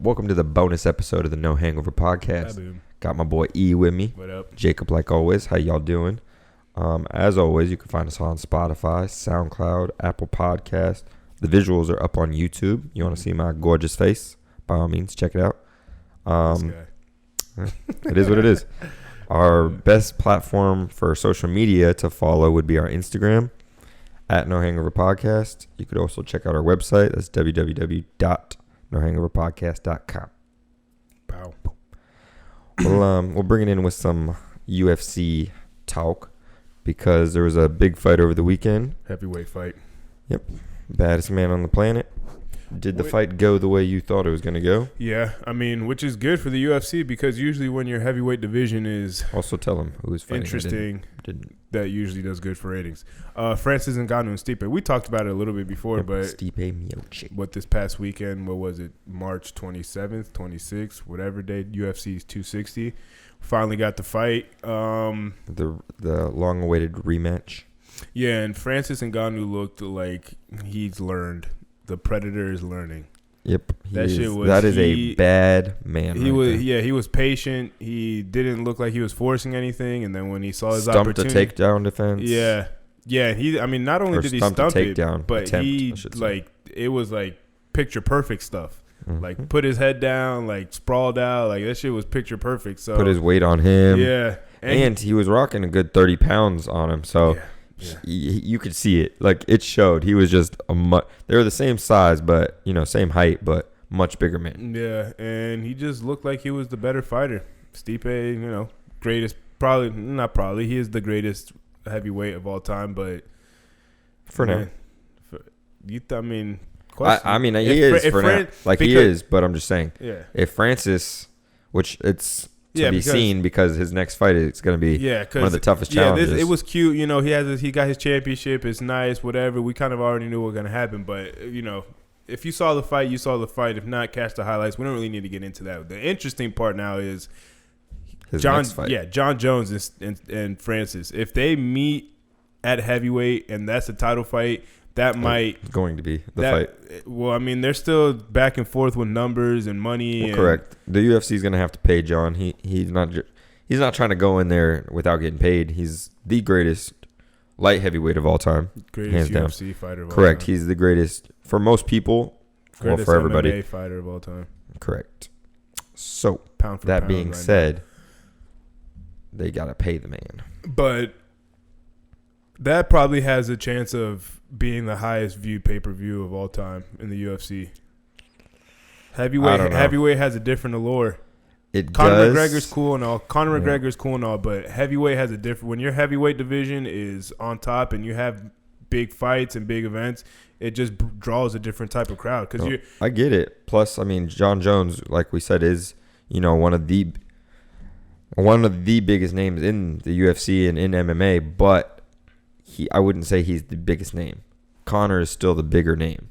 Welcome to the bonus episode of the No Hangover podcast. Boom. Got my boy E with me. What up? Jacob, like always. How y'all doing? As always, you can find us on Spotify, SoundCloud, Apple Podcast. The visuals are up on YouTube. You want to see my gorgeous face? By all means, check it out. It is what it is. Our best platform for social media to follow would be our Instagram, at No Hangover Podcast. You could also check out our website. That's www.nohangoverpodcast.com. Pow. We'll bring it in with some UFC talk because there was a big fight over the weekend. Heavyweight fight. Yep. Baddest man on the planet. Did the fight go the way you thought it was going to go? Yeah, I mean, which is good for the UFC because usually when your heavyweight division is Also tell him who was fighting. interesting, Didn't. that usually does good for ratings. Francis Ngannou and Stipe. We talked about it a little bit before, Yep, but Stipe Miocic. what this past weekend, what was it, March 27th, 26th, whatever day, UFC's 260. Finally got the fight. The long-awaited rematch. Yeah, and Francis Ngannou looked like he's learned. The Predator is learning. Yep. That is a bad man. He was patient. He didn't look like he was forcing anything, and then when he saw his Stumped a opportunity, takedown defense. yeah. I mean, not only did he stump it, but it was like picture perfect stuff. Mm-hmm. Like put his head down, like sprawled out, like that shit was picture perfect. So put his weight on him. yeah, And he was rocking a good 30 pounds on him, so. Yeah. You could see it. Like, it showed. He was just they were the same size, but, same height, but much bigger man. Yeah, and he just looked like he was the better fighter. Stipe, greatest, he is the greatest heavyweight of all time, but For now. He is for now. Like, he is, but I'm just saying. Yeah. If Francis, which it's seen because his next fight is going to be one of the toughest challenges. It was cute. He got his championship. It's nice, whatever. We kind of already knew what was going to happen. But, if you saw the fight, you saw the fight. If not, catch the highlights. We don't really need to get into that. The interesting part now is his next fight. Yeah, John Jones and Francis. If they meet at heavyweight and that's a title fight, that might going to be the fight. Well, I mean, they're still back and forth with numbers and money. Correct. The UFC is going to have to pay John. He's not trying to go in there without getting paid. He's the greatest light heavyweight of all time. Greatest UFC fighter of all Correct. time. He's the greatest for most people. Greatest for everybody. MMA fighter of all time. Correct. So Pound for that pound being right said, they got to pay the man. But that probably has a chance of being the highest viewed pay-per-view of all time in the UFC. Heavyweight has a different allure. Conor McGregor's cool and all. McGregor's cool and all, but heavyweight has a different. When your heavyweight division is on top and you have big fights and big events, it just draws a different type of crowd. I get it. Plus, I mean, John Jones, like we said, is one of the biggest names in the UFC and in MMA, but I wouldn't say he's the biggest name. Conor is still the bigger name.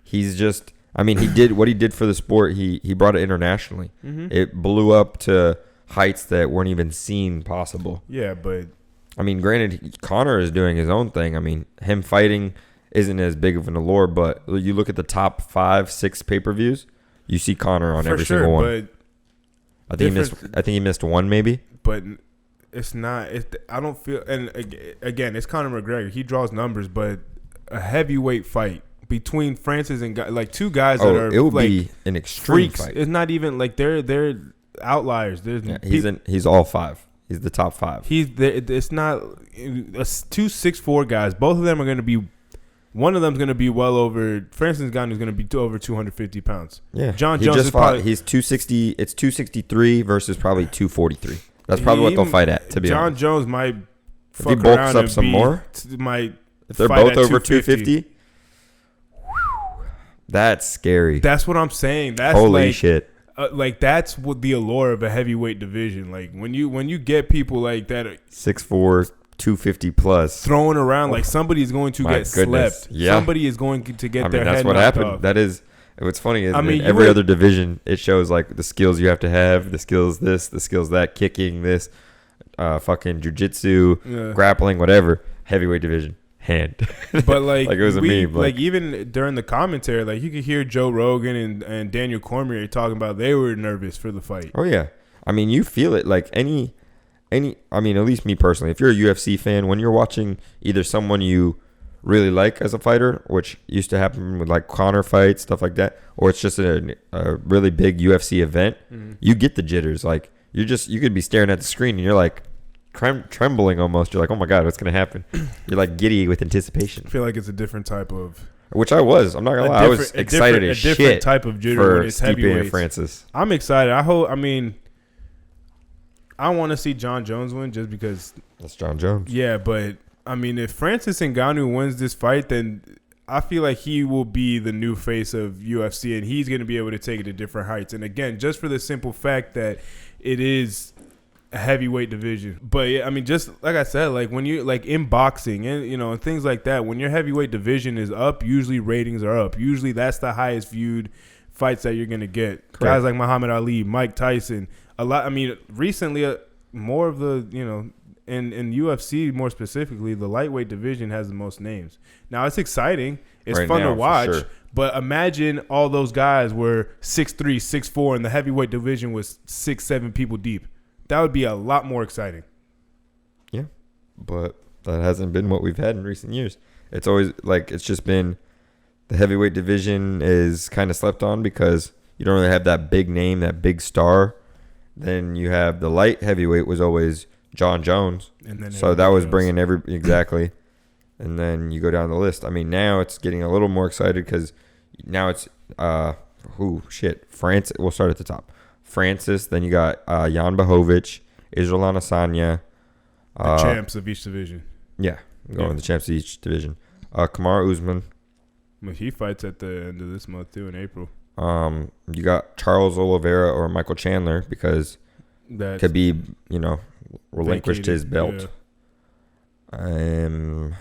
He's just, he did what he did for the sport. He brought it internationally. Mm-hmm. It blew up to heights that weren't even seen possible. Yeah, but granted, Conor is doing his own thing. Him fighting isn't as big of an allure, but you look at the top 5-6 pay-per-views, you see Conor on every single one. But I think he missed one maybe. But it's not. I don't feel. And again, it's Conor McGregor. He draws numbers, but a heavyweight fight between Francis and two guys that are it will be an extreme freaks. Fight. It's not even like they're outliers. He's all 5. He's the top 5. It's not 2 6'4" guys. Both of them are going to be. One of them's going to be well over. Francis Ngannou is going to be over 250 pounds. Yeah, John Jones is probably. He's 260. It's 263 versus probably 243. That's probably what they'll fight at. To be honest, John Jones might. If he bulks up some more, if they're both over 250, that's scary. That's what I'm saying. That's holy shit. That's what the allure of a heavyweight division. Like when you get people like that, 6'4", 250 plus, throwing around like somebody is going to get slept. Yeah. Somebody is going to get their head knocked off. That's what happened. That is. What's funny is in every other division, it shows like the skills you have to have, the skills this, the skills that, kicking this, fucking jiu-jitsu, grappling, whatever. Heavyweight division. hand. But like, like it was a meme. Like even during the commentary, like you could hear Joe Rogan and Daniel Cormier talking about they were nervous for the fight. Oh yeah, I mean you feel it. Like any. I mean, at least me personally, if you're a UFC fan, when you're watching either someone you really like as a fighter, which used to happen with like Conor fights, stuff like that, or it's just a really big UFC event, you get the jitters. Like you could be staring at the screen and you're like trembling almost. You're like, oh my God, what's going to happen? You're like giddy with anticipation. I feel like it's a different type of... Which I was. I'm not going to lie. I was excited as shit. A different type of jitter for when it's Stipe heavyweights. and Francis. I'm excited. I want to see John Jones win just because... That's John Jones. Yeah, but... I mean, if Francis Ngannou wins this fight, then I feel like he will be the new face of UFC, and he's going to be able to take it to different heights. And again, just for the simple fact that it is a heavyweight division. But I mean, just like I said, like when you like in boxing and and things like that, when your heavyweight division is up, usually ratings are up. Usually that's the highest viewed fights that you're going to get. Correct. Guys like Muhammad Ali, Mike Tyson, a lot. I mean, recently more of the In UFC, more specifically, the lightweight division has the most names. Now, it's exciting. It's right fun to watch. Sure. But imagine all those guys were 6'3", 6'4", and the heavyweight division was 6'7" people deep. That would be a lot more exciting. Yeah, but that hasn't been what we've had in recent years. It's always like it's just been the heavyweight division is kind of slept on because you don't really have that big name, that big star. Then you have the light heavyweight was always John Jones. And then so that was bringing exactly. And then you go down the list. I mean, now it's getting a little more excited because now it's France. We'll start at the top. Francis. Then you got Jan Blachowicz, Israel Adesanya. The champs of each division. Yeah, going the champs of each division. Kamaru Usman. Well, he fights at the end of this month too in April. You got Charles Oliveira or Michael Chandler because Khabib, relinquished his belt. Yeah.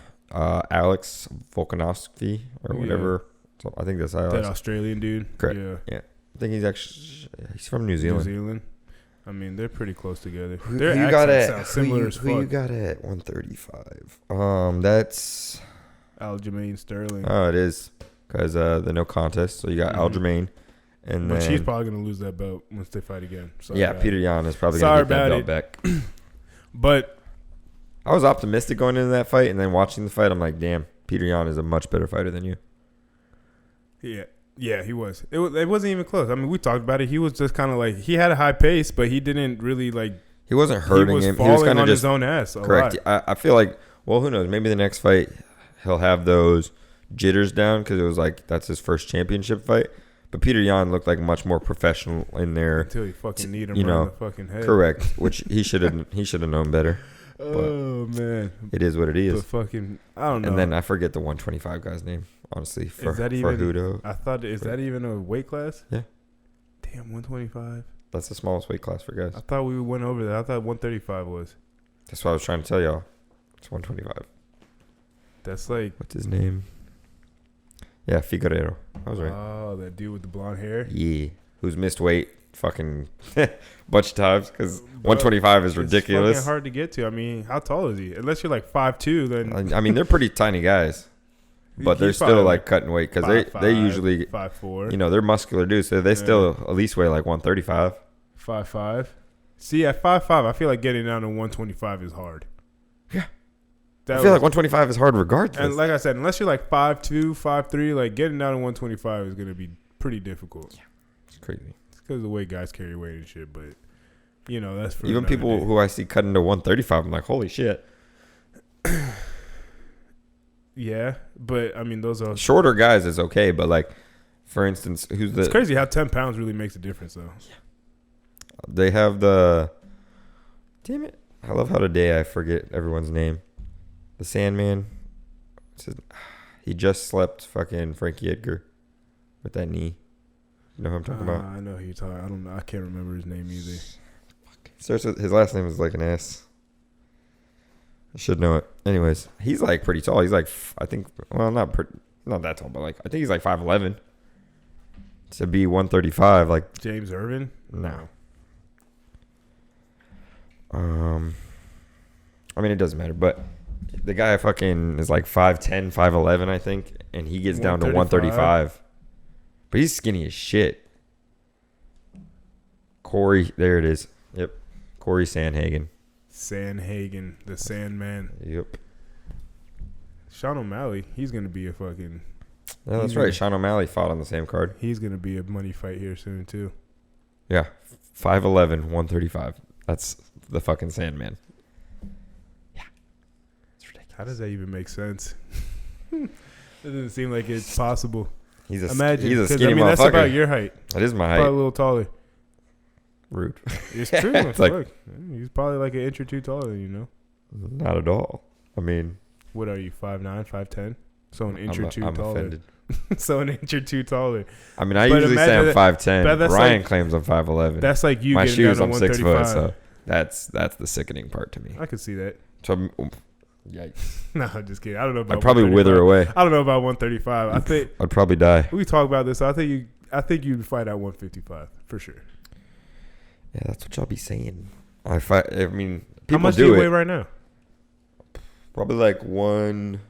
Alex Volkanovski or whatever. So I think that's how. That Australian dude. Correct. Yeah. I think he's from New Zealand. I mean, they're pretty close together. Their accents sound similar as fuck. Who you got at 135? That's Aljamain Sterling. Oh, it is because the no contest. So you got Aljamain. But she's probably going to lose that belt once they fight again. Peter Yan is probably going to get that belt back. But I was optimistic going into that fight, and then watching the fight, I'm like, damn, Peter Yan is a much better fighter than you. Yeah, he was. It wasn't even close. I mean, we talked about it. He was just kind of like, he had a high pace, but he didn't really like. He wasn't hurting him. He was kind of just his own ass. Correct. I feel like, well, who knows? Maybe the next fight he'll have those jitters down because it was like that's his first championship fight. But Peter Yan looked like much more professional in there. Until he fucking kneed him right in the fucking head. Correct. Which he should have known better. Oh man, it is what it is. But I don't know. And then I forget the 125 guy's name. Honestly, for Hudo. I thought is that even a weight class? Yeah. Damn, 125. That's the smallest weight class for guys. I thought we went over that. I thought 135 was. That's what I was trying to tell y'all. It's 125. That's like what's his name? Yeah, Figueiredo. I was right. Oh, that dude with the blonde hair? Yeah. Who's missed weight fucking bunch of times because 125 is ridiculous. It's fucking hard to get to. I mean, how tall is he? Unless you're like 5'2", then... I mean, they're pretty tiny guys. But they're still like cutting weight because they usually... 5'4". They're muscular dudes, so they still at least weigh like 135. 5'5". See, at 5'5", I feel like getting down to 125 is hard. Yeah. I feel like 125 is hard regardless. And like I said, unless you're like 5'2", 5'3", like getting down to 125 is going to be pretty difficult. Yeah, it's crazy. It's because of the way guys carry weight and shit, but, that's for even people who I see cutting to 135, I'm like, holy shit. Yeah, but, I mean, those are... Shorter guys is okay, but, like, for instance, who's the... It's crazy how 10 pounds really makes a difference, though. Yeah. They have the... Damn it. I love how today I forget everyone's name. The Sandman. He just slept fucking Frankie Edgar with that knee. You know who I'm talking about? I know who you're talking. I don't know. I can't remember his name either. Starts with his last name is like an S. I should know it. Anyways, he's like pretty tall. He's like I think not that tall, but like I think he's like 5'11". To be 135, like James Irvin? No. I mean it doesn't matter, but The guy fucking is like 5'10", 5'11", I think, and he gets down to 135. But he's skinny as shit. Corey, there it is. Yep. Corey Sandhagen. Sandhagen, the Sandman. Yep. Sean O'Malley, he's going to be a fucking... Yeah, that's right. Sean O'Malley fought on the same card. He's going to be a money fight here soon, too. Yeah. 5'11", 135. That's the fucking Sandman. Yeah. It's ridiculous. How does that even make sense? It doesn't seem like it's possible. He's a Imagine, skinny motherfucker. That's about your height. That is my height. Probably a little taller. Rude. It's true. It's like, he's probably like an inch or two taller than you, know? Not at all. I mean... What are you, 5'9", 5'10"? So an inch or two I'm taller. Offended. So an inch or two taller. I mean, I usually say I'm 5'10". Ryan claims I'm 5'11". That's like you my getting shoes, down to I'm 6 foot, 135. so that's the sickening part to me. I could see that. So, yikes. No, I'm just kidding. I don't know about I'd probably wither away. I don't know about 135. I think I'd probably die. we talk about this. I think you'd fight at 155 for sure. Yeah, that's what y'all be saying. I mean, people how much do you it. weigh right now? Probably like one.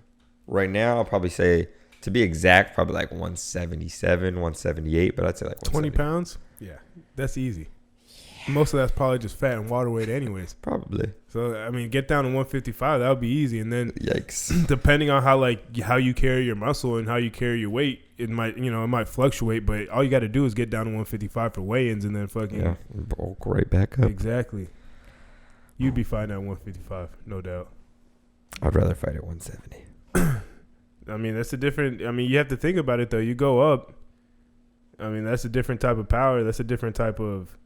Right now, I'll probably say, to be exact, probably like 177, 178. But I'd say like 20 pounds. Yeah, that's easy. Yeah. Most of that's probably just fat and water weight, anyways. Probably. So I mean, get down to 155. That would be easy, and then yikes. Depending on how you carry your muscle and how you carry your weight, it might fluctuate. But all you got to do is get down to 155 for weigh-ins, and then fucking bulk right back up. Exactly. You'd be fighting at 155, no doubt. I'd rather fight at 170. I mean, that's a different. I mean, you have to think about it though. You go up. I mean, that's a different type of power. That's a different type of,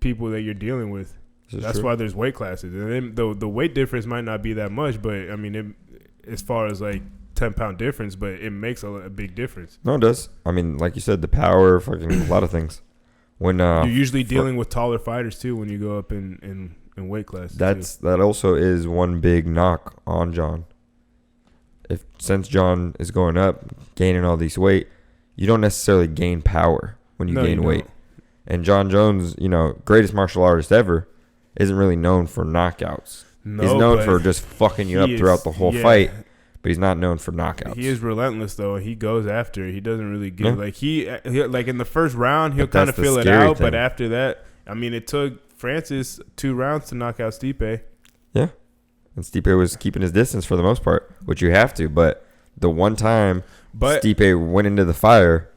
people that you're dealing with. That's why there's weight classes, and then the weight difference might not be that much, but I mean, as far as like 10-pound difference, but it makes a big difference. No, it does. I mean, like you said, the power, fucking a lot of things. When you're usually dealing with taller fighters too when you go up in weight classes. That also is one big knock on John. Since John is going up, gaining all this weight, you don't necessarily gain power when you gain weight. And John Jones, greatest martial artist ever, isn't really known for knockouts. No, he's known for just fucking you up throughout the whole fight, but he's not known for knockouts. He is relentless though. He goes after. He doesn't really give like he like in the first round he'll kind of feel it out, but after that, I mean, it took Francis 2 rounds to knock out Stipe. Yeah. And Stipe was keeping his distance for the most part, which you have to. But the one time Stipe went into the fire,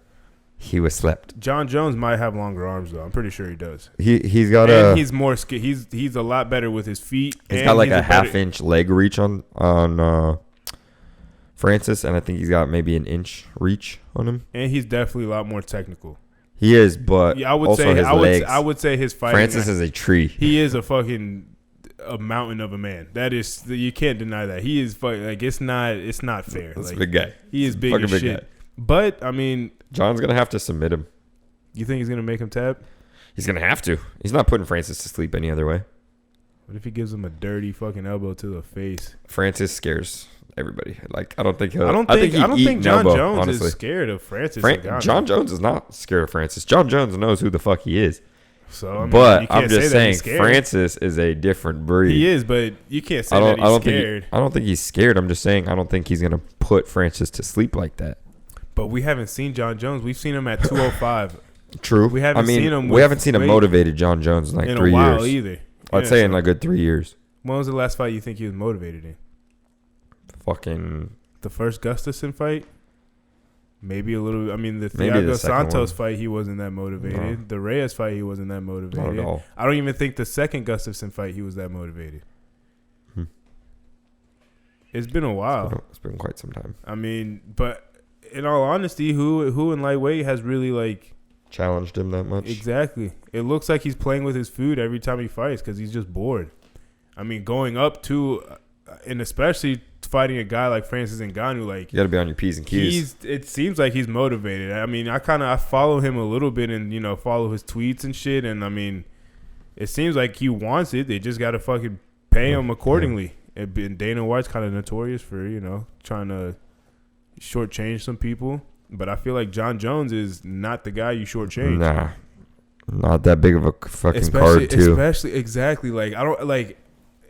he was slept. John Jones might have longer arms, though. I'm pretty sure he does. He's got he's more he's a lot better with his feet. He's got like a half-inch leg reach on Francis, and I think he's got maybe an inch reach on him. And he's definitely a lot more technical. He is, but I would also say his legs. I would say his fighting. Francis is a tree. He is a mountain of a man. That is, you can't deny that. He is fucking like it's not fair. That's like, a big guy. He is big as shit. Guy. But I mean, John's gonna have to submit him. You think he's gonna make him tap? He's gonna have to. He's not putting Francis to sleep any other way. What if he gives him a dirty fucking elbow to the face? Francis scares everybody. Like I don't think he'll. I don't think John Jones honestly is scared of Francis. John Jones is not scared of Francis. John Jones knows who the fuck he is. So, I mean, but I'm just saying, Francis is a different breed. He is, but you can't say that he's scared. I don't think he's scared. I'm just saying I don't think he's gonna put Francis to sleep like that. But we haven't seen John Jones. We've seen him at 205. True. We haven't seen him. We haven't seen a motivated John Jones in like 3 years. In a while either. I'd say in like a good 3 years. When was the last fight you think he was motivated in? Fucking the first Gustafsson fight. Maybe a little. I mean, the Thiago Santos fight, he wasn't that motivated. No. The Reyes fight, he wasn't that motivated. Not at all. I don't even think the second Gustafsson fight, he was that motivated. It's been a while. It's been quite some time. I mean, but in all honesty, who in lightweight has really like challenged him that much? Exactly. It looks like he's playing with his food every time he fights because he's just bored. I mean, going up to, and especially fighting a guy like Francis Ngannou, like you got to be on your P's and Q's. It seems like he's motivated. I mean, I follow him a little bit and follow his tweets and shit. And I mean, it seems like he wants it. They just got to fucking pay him accordingly. And Dana White's kind of notorious for trying to shortchange some people. But I feel like John Jones is not the guy you shortchange. Nah, not that big of a fucking card too. Especially exactly like I don't like.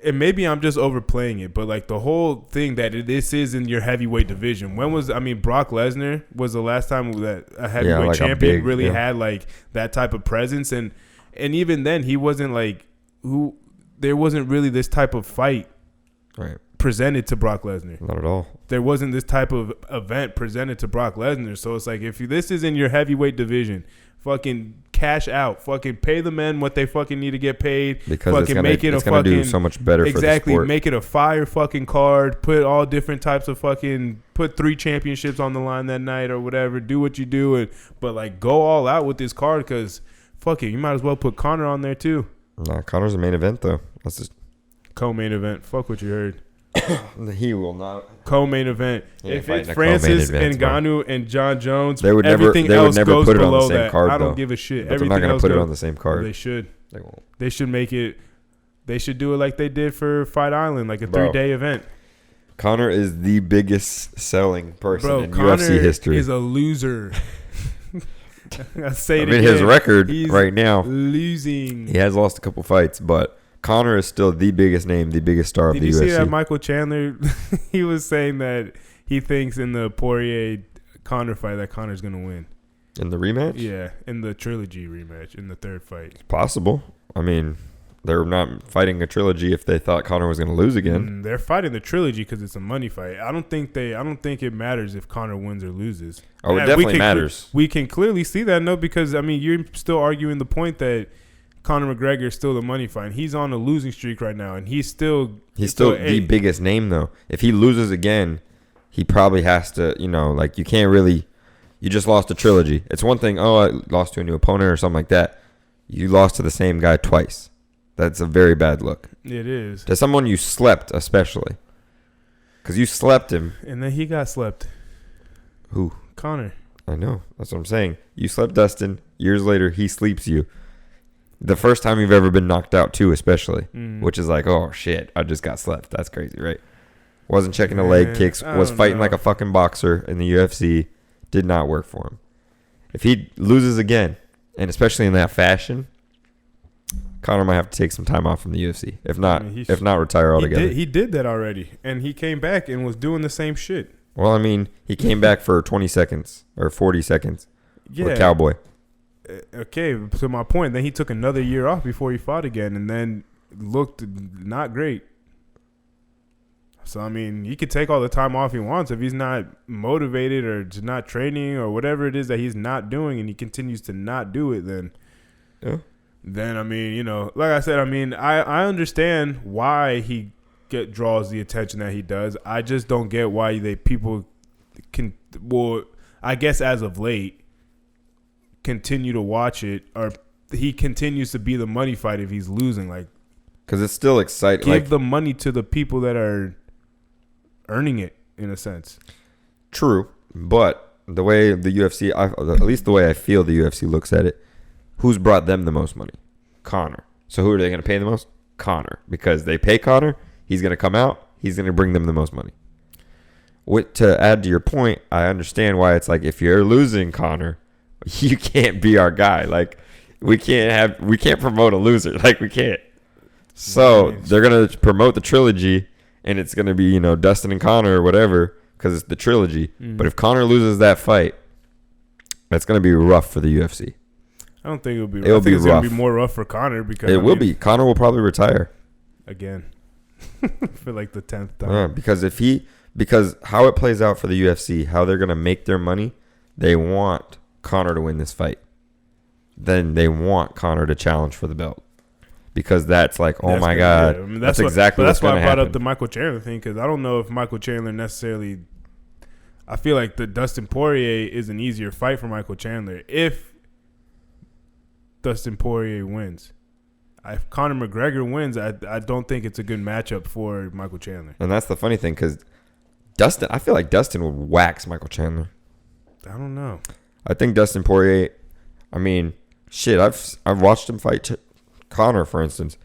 and maybe I'm just overplaying it, but like the whole thing that this is in your heavyweight division. Brock Lesnar was the last time that a heavyweight champion really had like that type of presence, and even then he wasn't like there wasn't really this type of fight presented to Brock Lesnar. Not at all. There wasn't this type of event presented to Brock Lesnar. So it's like, if this is in your heavyweight division, fucking cash out. Fucking pay the men what they fucking need to get paid. Because it's gonna do so much better for the sport. Exactly. Make it a fire fucking card. Put all different types of put 3 championships on the line that night or whatever. Do what you do. But like, go all out with this card, because fuck it, you might as well put Conor on there too. Nah, Conor's the main event though. That's just co-main event. Fuck what you heard. He will not. Co-main event. If it's Francis Ngannou and John Jones, they would never put it on the same card. I don't give a shit. But they're not going to put it on the same card. They should. They won't. They should make it. They should do it like they did for Fight Island, like a 3-day event. Conor is the biggest selling person in Conor UFC history. Is a loser. His record right now, losing. He has lost a couple fights, but Conor is still the biggest name, the biggest star of the UFC. Did you see that Michael Chandler? He was saying that he thinks in the Poirier-Conor fight that Conor's going to win. In the rematch? Yeah, in the trilogy rematch, in the third fight. It's possible. I mean, they're not fighting a trilogy if they thought Conor was going to lose again. They're fighting the trilogy because it's a money fight. I don't think it matters if Conor wins or loses. Oh, it definitely matters. We can clearly see that, no, because I mean, you're still arguing the point that Conor McGregor is still the money fight. He's on a losing streak right now, and he's still the biggest name though. If he loses again, he probably has to. You can't really. You just lost a trilogy. It's one thing. Oh, I lost to a new opponent or something like that. You lost to the same guy twice. That's a very bad look. It is. To someone you slept, especially, because you slept him, and then he got slept. Who? Conor. I know. That's what I'm saying. You slept Dustin. Years later, he sleeps you. The first time you've ever been knocked out, too, especially, which is like, oh, shit, I just got slept. That's crazy, right? Wasn't checking the leg kicks, was fighting like a fucking boxer in the UFC. Did not work for him. If he loses again, and especially in that fashion, Conor might have to take some time off from the UFC. If not, retire altogether. He did that already, and he came back and was doing the same shit. Well, I mean, he came back for 20 seconds or 40 seconds with Cowboy. Okay, to my point, then he took another year off before he fought again, and then looked not great. So, I mean, he could take all the time off he wants. If he's not motivated or just not training or whatever it is that he's not doing, and he continues to not do it, then I mean, like I said, I mean, I understand why he draws the attention that he does. I just don't get why people can, I guess as of late, continue to watch it, or he continues to be the money fight if he's losing. Like, because it's still exciting. Give the money to the people that are earning it, in a sense. True, but the way the UFC, at least the way I feel the UFC looks at it, who's brought them the most money? Conor. So who are they going to pay the most? Conor. Because they pay Conor, he's going to come out, he's going to bring them the most money. To add to your point, I understand why it's like, if you're losing Conor, you can't be our guy. Like, we can't promote a loser. Like, we can't. So they're going to promote the trilogy, and it's going to be, Dustin and Conor or whatever, because it's the trilogy. But if Conor loses that fight, that's going to be rough for the UFC. I don't think it'll be rough. I think it's going to be more rough for Conor, because it will be. Conor will probably retire again for like the 10th time. Because how it plays out for the UFC, how they're going to make their money, they want Conor to win this fight. Then they want Conor to challenge for the belt. Because that's like, oh my God. Yeah. I mean, that's exactly what's going to happen. That's why I brought up the Michael Chandler thing, because I don't know if Michael Chandler necessarily... I feel like the Dustin Poirier is an easier fight for Michael Chandler if Dustin Poirier wins. If Conor McGregor wins, I don't think it's a good matchup for Michael Chandler. And that's the funny thing, because I feel like Dustin would wax Michael Chandler. I don't know. I think Dustin Poirier, I mean, shit, I've watched him fight Conor, for instance.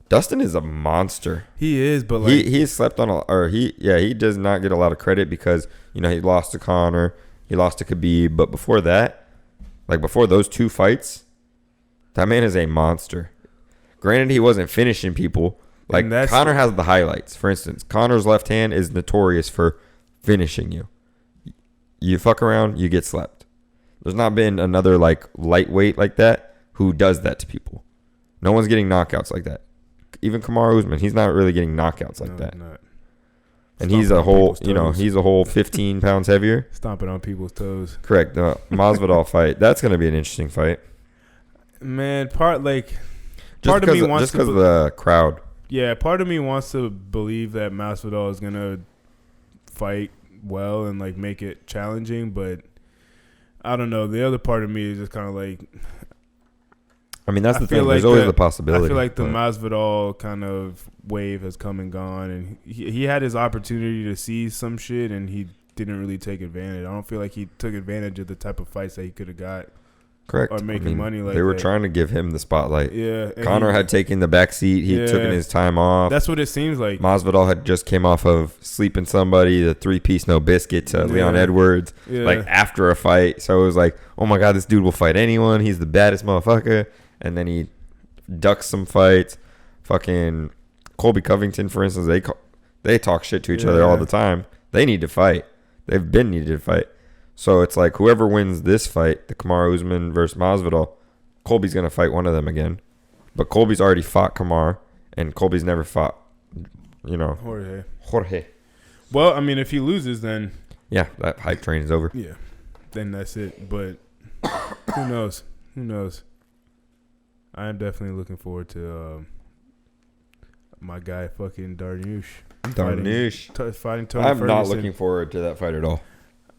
Dustin is a monster. He is, but like he slept on he does not get a lot of credit because, he lost to Conor, he lost to Khabib, but before that, like before those two fights, that man is a monster. Granted, he wasn't finishing people, Like, Conor has the highlights. For instance, Conor's left hand is notorious for finishing you. You fuck around, you get slept. There's not been another, like, lightweight like that who does that to people. No one's getting knockouts like that. Even Kamaru Usman, he's not really getting knockouts like that. Not. And he's a whole 15 pounds heavier. Stomping on people's toes. Correct. The Masvidal fight, that's going to be an interesting fight. Man, part of me wants just because of the crowd. Yeah, part of me wants to believe that Masvidal is going to fight well and, like, make it challenging, but I don't know. The other part of me is just kind of like, I mean, that's the thing. There's always the possibility. I feel like the Masvidal kind of wave has come and gone, and he had his opportunity to see some shit, and he didn't really take advantage. I don't feel like he took advantage of the type of fights that he could have got. Correct. Or making money like that. They were trying to give him the spotlight. Yeah. Conor had taken the back seat. He took his time off. That's what it seems like. Masvidal had just came off of sleeping somebody, the 3-piece no biscuit to Leon Edwards, like after a fight. So it was like, oh my God, this dude will fight anyone. He's the baddest motherfucker. And then he ducks some fights. Fucking Colby Covington, for instance, they talk shit to each other all the time. They need to fight. They've been needed to fight. So it's like whoever wins this fight, the Kamaru Usman versus Masvidal, Colby's going to fight one of them again. But Colby's already fought Kamaru, and Colby's never fought, Jorge. Well, I mean, if he loses, then... Yeah, that hype train is over. Yeah, then that's it. But who knows? Who knows? I am definitely looking forward to my guy fucking Darnush. Fighting Tony I'm Ferguson. not looking forward to that fight at all.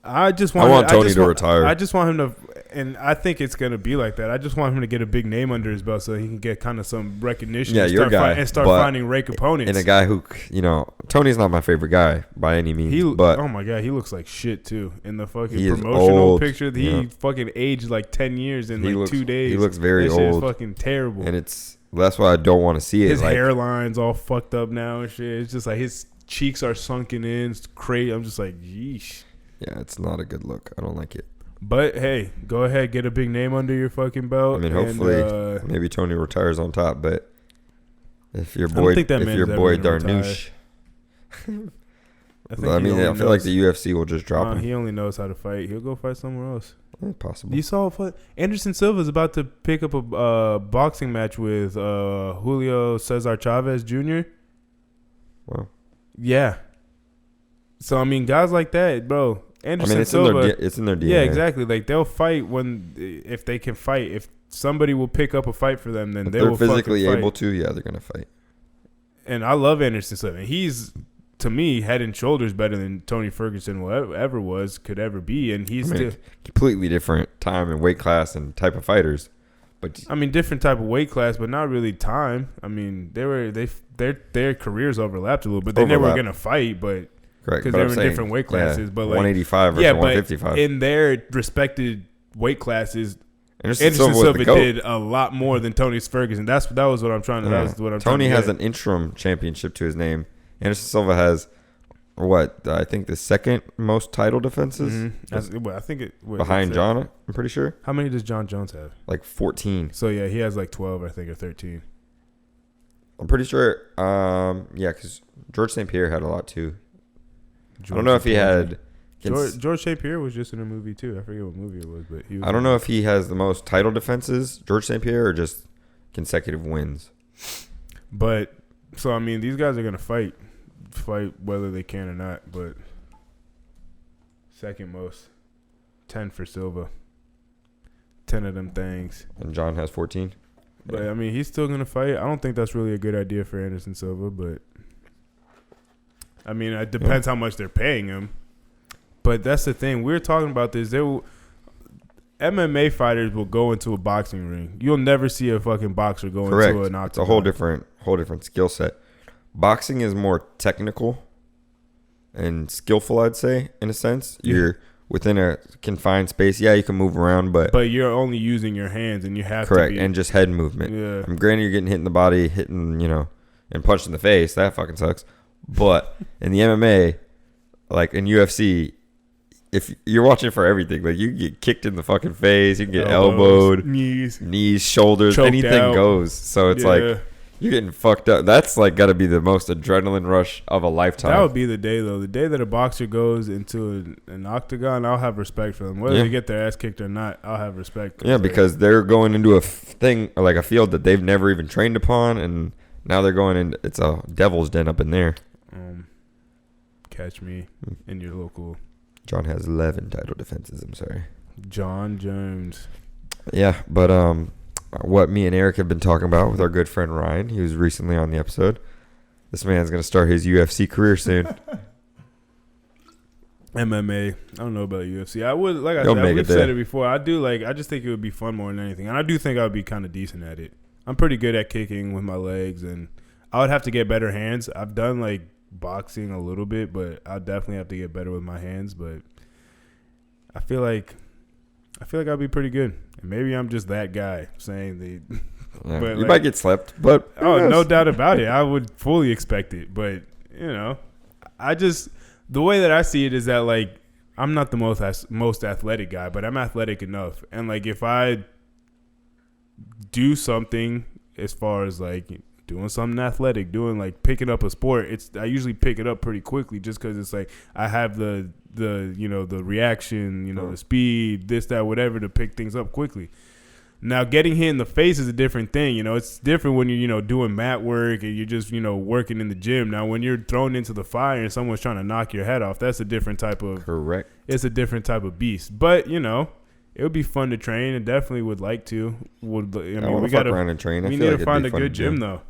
I want Tony to retire. I just want him to, and I think it's going to be like that. I just want him to get a big name under his belt so he can get kind of some recognition. Yeah, your guy. And start finding rank opponents. And a guy who, Tony's not my favorite guy by any means. But oh my God, he looks like shit too. In the fucking promotional picture, he fucking aged like 10 years in 2 days. He looks very old. Shit is fucking terrible. And that's why I don't want to see it. His hairline's all fucked up now and shit. It's just like his cheeks are sunken in. It's crazy. I'm just like, yeesh. Yeah, it's not a good look. I don't like it. But hey, go ahead, get a big name under your fucking belt. I mean, hopefully, maybe Tony retires on top. But if your boy Darnush, I feel like the UFC will just drop him. He only knows how to fight. He'll go fight somewhere else. Possible. You saw Anderson Silva's about to pick up a boxing match with Julio Cesar Chavez Jr. Wow. Yeah. So I mean, guys like that, bro. Anderson Silva, it's in their DNA. Yeah, exactly. Like they'll fight if they can fight. If somebody will pick up a fight for them, then they will physically fucking fight. able to. Yeah, they're gonna fight. And I love Anderson Silva. He's, to me, head and shoulders better than Tony Ferguson could ever be. And he's still completely different time and weight class and type of fighters. But I mean, different type of weight class, but not really time. I mean, their careers overlapped a little bit. They never were gonna fight, but. Correct. Because they were in different weight classes. But like 185 versus 155. But in their respected weight classes, Anderson Silva did a lot more than Tony Ferguson. That was what I'm trying to. That's what I'm Tony trying to has an interim championship to his name. Anderson Silva has I think the second most title defenses. Mm-hmm. I think behind John. I'm pretty sure. How many does John Jones have? Like 14. So yeah, he has like 12, I think, or 13. I'm pretty sure. Because George St. Pierre had a lot too. I don't know if he had. George St. Pierre was just in a movie too. I forget what movie it was, but he was. I don't know if he has the most title defenses, George St. Pierre, or just consecutive wins. But so I mean, these guys are gonna fight whether they can or not. But second most, 10 for Silva. 10 of them things. And John has 14. But I mean, he's still gonna fight. I don't think that's really a good idea for Anderson Silva, but. I mean, it depends how much they're paying him. But that's the thing. We're talking about this. MMA fighters will go into a boxing ring. You'll never see a fucking boxer go into an octagon. It's a whole different skill set. Boxing is more technical and skillful, I'd say, in a sense. Yeah. You're within a confined space. Yeah, you can move around, but you're only using your hands, and you have correct, and just head movement. Yeah. Granted, you're getting hit in the body, and punched in the face. That fucking sucks. But in the MMA, like in UFC, if you're watching for everything, like you can get kicked in the fucking face, you can get elbowed, knees, shoulders, anything goes. So it's like You're getting fucked up. That's like got to be the most adrenaline rush of a lifetime. That would be the day, though. The day that a boxer goes into an octagon, I'll have respect for them. Whether they get their ass kicked or not, I'll have respect. Yeah, because they're going into a thing, like a field that they've never even trained upon, and now they're going in. It's a devil's den up in there. Catch me in your local. John has 11 title defenses. I'm sorry. John Jones. Yeah, but what me and Eric have been talking about with our good friend Ryan, he was recently on the episode. This man's going to start his UFC career soon. MMA. I don't know about UFC. I would, like I said, we've said it before. I just think it would be fun more than anything. And I do think I would be kind of decent at it. I'm pretty good at kicking with my legs, and I would have to get better hands. I've done like boxing a little bit, but I'll definitely have to get better with my hands. But I feel like I'll be pretty good. And maybe I'm just that guy saying the. Yeah, but you might get slept, but no doubt about it. I would fully expect it, but the way that I see it is that like I'm not the most athletic guy, but I'm athletic enough, and like if I do something as far as like doing something athletic, doing like picking up a sport, I usually pick it up pretty quickly just because it's like I have the reaction, the speed, this, that, whatever to pick things up quickly. Now, getting hit in the face is a different thing. It's different when you're, doing mat work and you're just, working in the gym. Now, when you're thrown into the fire and someone's trying to knock your head off, that's a different type of. Correct. It's a different type of beast. But, it would be fun to train, and definitely would like to. We got to around and train. We need to find a good gym, though.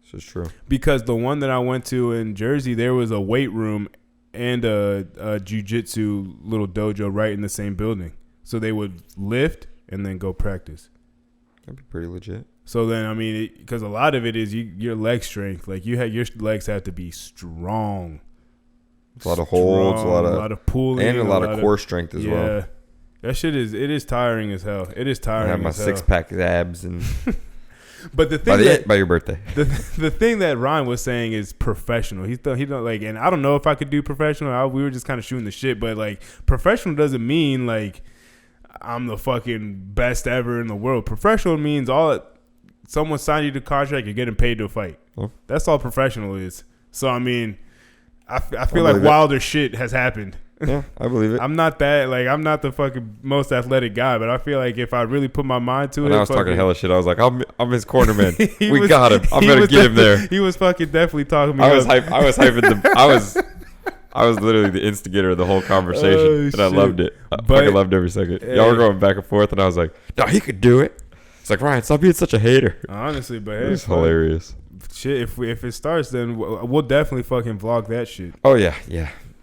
This is true. Because the one that I went to in Jersey, there was a weight room and a jiu-jitsu little dojo right in the same building. So they would lift and then go practice. That'd be pretty legit. So then, because a lot of it is your leg strength. Like your legs have to be strong. A lot of holds, a lot of pulling, and a lot of core strength as well. Yeah, that shit is tiring as hell. It is tiring. I have my 6-pack abs and. But the thing by your birthday, the thing that Ryan was saying is professional. He don't like, and I don't know if I could do professional. We were just kind of shooting the shit, but like professional doesn't mean like I'm the fucking best ever in the world. Professional means someone signed you to contract, you're getting paid to fight. Oh. That's all professional is. So I feel like wilder shit has happened. Yeah, I believe it. I'm not the fucking most athletic guy, but I feel like if I really put my mind to it. When I was talking hella shit, I was like, I'm his cornerman. We got him. I'm going to get him there. He was fucking definitely talking me I was literally the instigator of the whole conversation, and I loved it. I fucking loved every second. Y'all were going back and forth, and I was like, no, he could do it. It's like, Ryan, stop being such a hater. Honestly, but it's hilarious. Shit, if it starts, then we'll definitely fucking vlog that shit. Oh, yeah.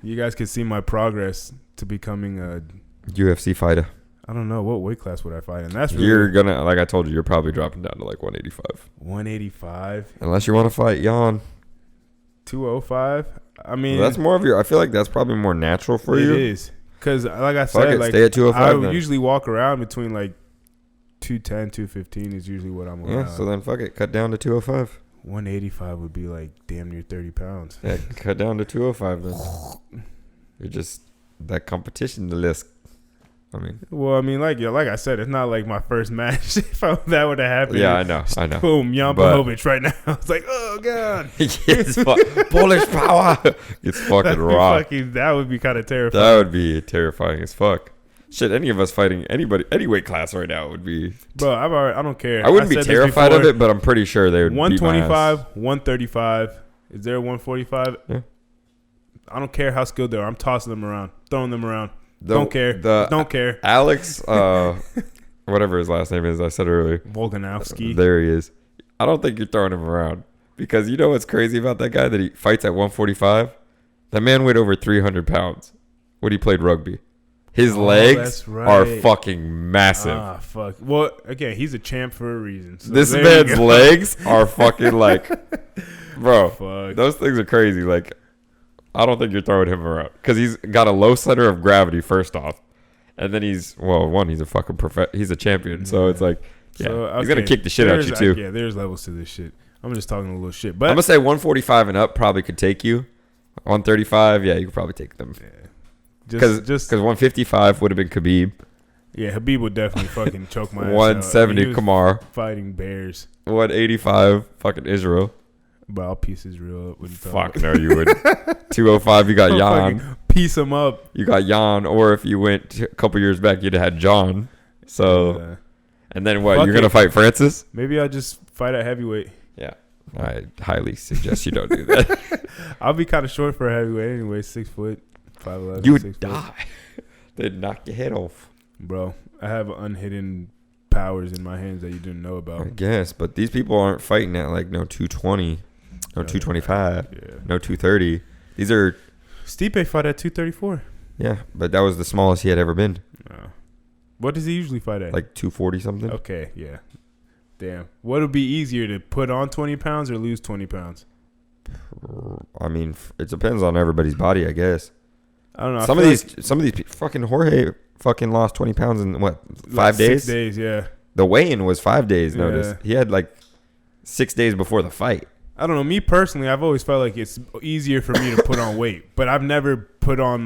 You guys can see my progress to becoming a UFC fighter. I don't know what weight class would I fight in. That's really, you're gonna, like I told you, you're probably dropping down to like 185. 185. Unless you want to fight Jan. 205. That's more of your. I feel like that's probably more natural for you. It is because, like I said, like stay at 205. I usually walk around between like 210, 215 is usually what I'm around. Yeah, so then fuck it, cut down to 205. 185 would be like damn near 30 pounds. Yeah, cut down to 205 then. You're just that competition list. Like I said, it's not like my first match. If that would have happened, yeah, I know. Boom, Jan Blachowicz right now. It's like, oh god, Polish power. It's fucking raw. That would be kind of terrifying. That would be terrifying as fuck. Shit, any of us fighting anybody, any weight class right now would be. Bro, I don't care. I wouldn't be terrified of it, but I'm pretty sure they would. 125, 135. Is there a 145? Yeah. I don't care how skilled they are. I'm tossing them around, throwing them around. Don't care. Alex, whatever his last name is, I said earlier. Volkanovski. There he is. I don't think you're throwing him around because you know what's crazy about that guy that he fights at 145. That man weighed over 300 pounds when he played rugby. His legs are fucking massive. Ah, fuck. Well, again, he's a champ for a reason. So this man's legs are fucking like, bro, fuck. Those things are crazy. Like, I don't think you're throwing him around because he's got a low center of gravity, first off. And then he's a fucking he's a champion. Yeah. So it's like, yeah, he's going to kick the shit out you too. Yeah, there's levels to this shit. I'm just talking a little shit. But I'm going to say 145 and up probably could take you. 135, yeah, you could probably take them. Yeah. Because 155 would have been Khabib, Yeah, Habib would definitely fucking choke my ass 170 out. Kamar. Fighting bears. 185 fucking Israel. But I'll piece Israel up. Fuck no, you would. 205, you got Jan. Piece him up. You got Jan, or if you went a couple years back, you'd have had John. So, and then what? You're going to fight Francis? Maybe I'll just fight at heavyweight. Yeah. I highly suggest you don't do that. I'll be kind of short for a heavyweight anyway. 6 foot, 5'11". You would die. They'd knock your head off. Bro, I have unhidden powers in my hands that you didn't know about. I guess, but these people aren't fighting at like no 220, no 225, no 230. These are... Stipe fought at 234. Yeah, but that was the smallest he had ever been. What does he usually fight at? Like 240 something. Okay, yeah. Damn. What would be easier, to put on 20 pounds or lose 20 pounds? I mean, it depends on everybody's body, I guess. I don't know. Some of these fucking Jorge fucking lost 20 pounds in what, 5 days? 6 days, yeah. The weigh-in was 5 days. Notice he had like 6 days before the fight. I don't know. Me personally, I've always felt like it's easier for me to put on weight, but I've never put on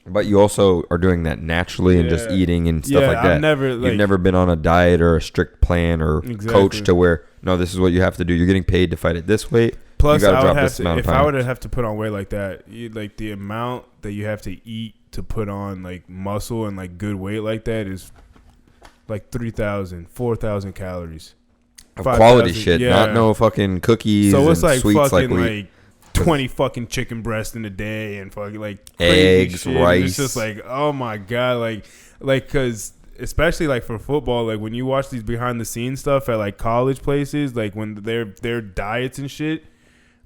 But you also are doing that naturally and just eating and stuff like that. You've never been on a diet or a strict plan or coach to where, no, this is what you have to do. You're getting paid to fight at this weight. Plus, you gotta drop this amount of pounds. If I would have to put on weight like that, like the amount that you have to eat to put on like muscle and like good weight like that is like 3,000, 4,000 calories. Of quality shit, not no fucking cookies. So it's like sweets fucking like 20 fucking chicken breasts in a day and fucking like eggs, shit. rice. It's just like, oh my god, like because especially like for football, like when you watch these behind the scenes stuff at like college places, like when their diets and shit,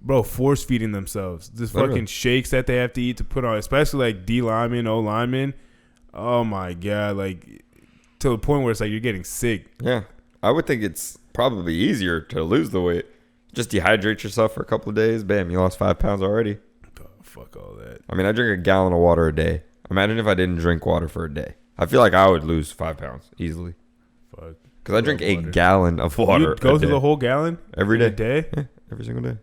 bro, force feeding themselves this fucking shakes that they have to eat to put on, especially like D linemen, O linemen. Oh my god, like to the point where it's like you're getting sick. Yeah, I would think it's probably easier to lose the weight. Just dehydrate yourself for a couple of days. Bam, you lost 5 pounds already. Oh, fuck all that. I mean, I drink a gallon of water a day. Imagine if I didn't drink water for a day. I feel like I would lose 5 pounds easily. Fuck. Because I drink a gallon of water. You go through the whole gallon? Every day. A day? Yeah, every single day.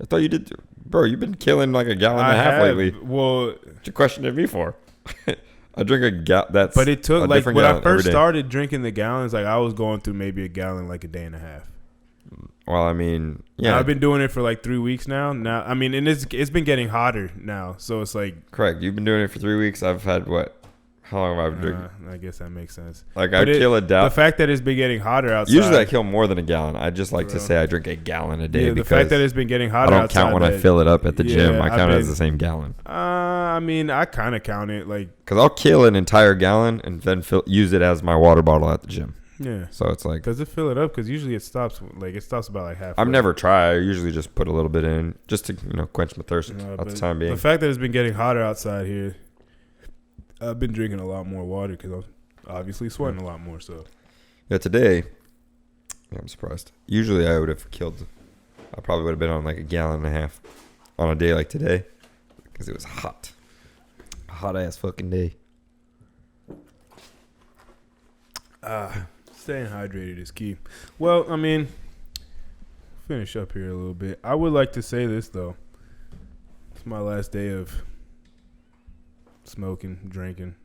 I thought you did. Bro, you've been killing like a gallon and a half lately. Well, what you questioning me for? I drink a gallon. That's but it took like when I first started drinking the gallons, like I was going through maybe a gallon like a day and a half. Well, I mean, yeah, now, I've been doing it for like 3 weeks now. Now, I mean, and it's been getting hotter now, so it's like correct. You've been doing it for 3 weeks. I've had what? How long have I been drinking? I guess that makes sense. Like I kill a gallon. The fact that it's been getting hotter outside. Usually I kill more than a gallon. I just like to say I drink a gallon a day. Yeah, the fact that it's been getting hotter outside. I don't outside count when I fill it up at the gym. I count it as the same gallon. I mean, I kind of count it like because I'll kill an entire gallon and then use it as my water bottle at the gym. Yeah. So it's like, does it fill it up? Because usually it stops about like half. I've never tried. I usually just put a little bit in just to quench my thirst at the time being. The fact that it's been getting hotter outside here, I've been drinking a lot more water because I'm obviously sweating a lot more. So yeah, today I'm surprised. Usually I would have killed. I probably would have been on like a gallon and a half on a day like today because it was hot, a hot ass fucking day. Staying hydrated is key. Well, I mean, finish up here a little bit. I would like to say this, though. It's my last day of smoking, drinking,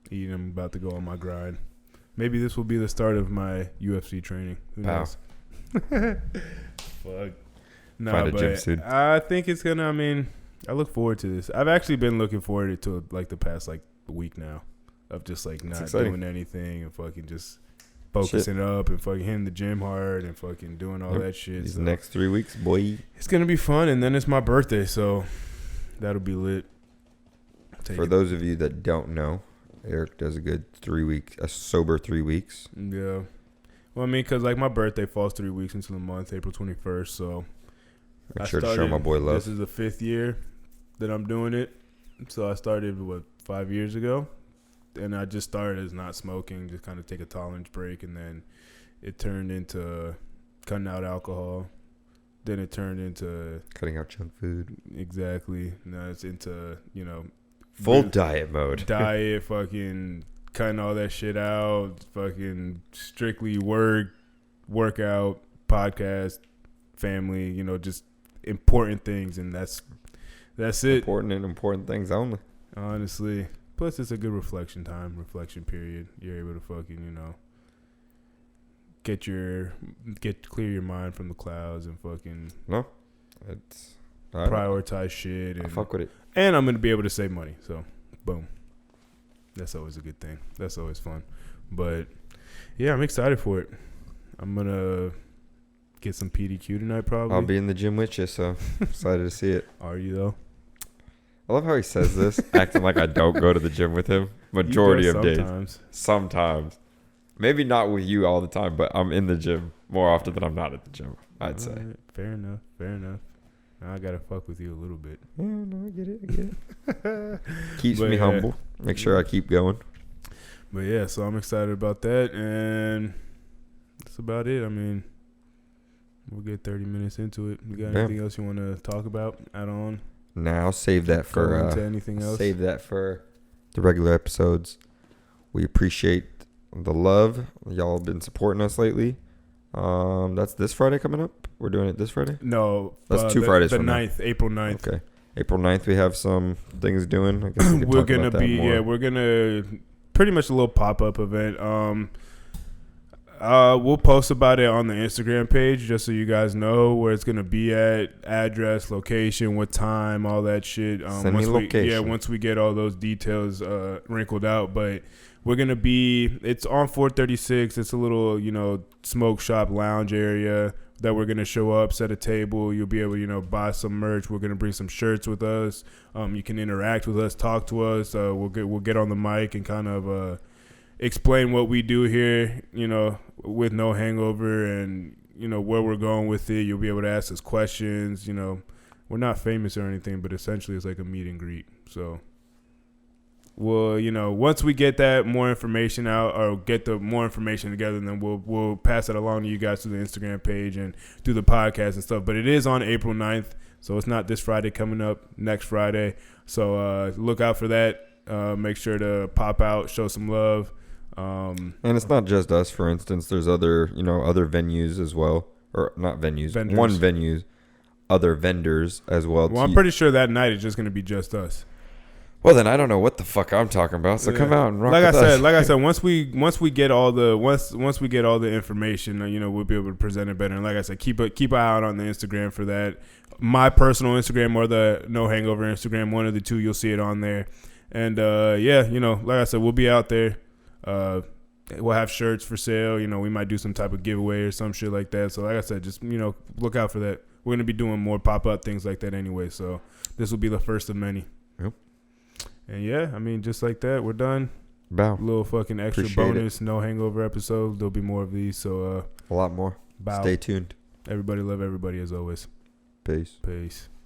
eating. I'm about to go on my grind. Maybe this will be the start of my UFC training. Who knows? Fuck. No, but I think it's going to, I mean, I look forward to this. I've actually been looking forward to like the past like week now of just like not doing anything and fucking just focusing up and fucking hitting the gym hard and fucking doing all that shit. These next 3 weeks, boy. It's going to be fun. And then it's my birthday, so that'll be lit. For those of you that don't know, Eric does a good a sober 3 weeks. Yeah. Well, I mean, because like my birthday falls 3 weeks into the month, April 21st, so I'm sure to show my boy love. This is the 5th year that I'm doing it. So I started, 5 years ago? And I just started as not smoking, just kind of take a tolerance break, and then it turned into cutting out alcohol. Then it turned into cutting out junk food. Exactly. Now it's into, full diet mode. Diet, fucking cutting all that shit out, fucking strictly workout, podcast, family, just important things, and that's it. Important things only. Honestly. Plus, it's a good reflection period. You're able to fucking, clear your mind from the clouds and fucking prioritize shit. And I fuck with it. And I'm gonna be able to save money. So, boom. That's always a good thing. That's always fun. But yeah, I'm excited for it. I'm gonna get some PDQ tonight. Probably. I'll be in the gym with you, so excited to see it. Are you though? I love how he says this, acting like I don't go to the gym with him. Majority of days. Sometimes. Maybe not with you all the time, but I'm in the gym more often than I'm not at the gym, I'd say. Right, fair enough. Now I gotta fuck with you a little bit. Yeah, no, I get it. Keeps me humble. Make sure I keep going. But yeah, so I'm excited about that, and that's about it. I mean, we'll get 30 minutes into it. You got anything else you want to talk about? Add on? Nah, I'll save that for anything else. Save that for the regular episodes. We appreciate the love. Y'all have been supporting us lately. That's this Friday coming up. We're doing it this Friday? No. That's 2 Fridays from now. April 9th. Okay. April 9th, we have some things doing. I guess we're going to pretty much a little pop-up event. We'll post about it on the Instagram page just so you guys know where it's going to be at, address, location, what time, all that shit. Send me location. Once we get all those details wrinkled out. But we're going to be, it's on 436. It's a little, smoke shop lounge area that we're going to show up, set a table. You'll be able to, buy some merch. We're going to bring some shirts with us. You can interact with us, talk to us. We'll get on the mic and kind of explain what we do here, with No Hangover and, where we're going with it. You'll be able to ask us questions. We're not famous or anything, but essentially it's like a meet and greet. So, well, once we get that more information out or get the more information together, then we'll pass it along to you guys through the Instagram page and through the podcast and stuff. But it is on April 9th, so it's not this Friday coming up, next Friday. So look out for that. Make sure to pop out, show some love. And it's not just us. For instance, there's other venues as well, or not venues, vendors. One venues, other vendors as well. Well, I'm pretty sure that night is just going to be just us. Well, then I don't know what the fuck I'm talking about. So come out and rock with us. Like I said, once we get all the information, we'll be able to present it better. And like I said, keep an eye out on the Instagram for that. My personal Instagram or the No Hangover Instagram, one of the two, you'll see it on there. And like I said, we'll be out there. We'll have shirts for sale. We might do some type of giveaway or some shit like that. So like I said, just look out for that. We're gonna be doing more pop-up things like that anyway. So this will be the first of many. Yep. And yeah, I mean, just like that, we're done. Bow. Little fucking extra bonus, No Hangover episode. There'll be more of these. So a lot more. Bow. Stay tuned. Everybody love everybody as always. Peace. Peace.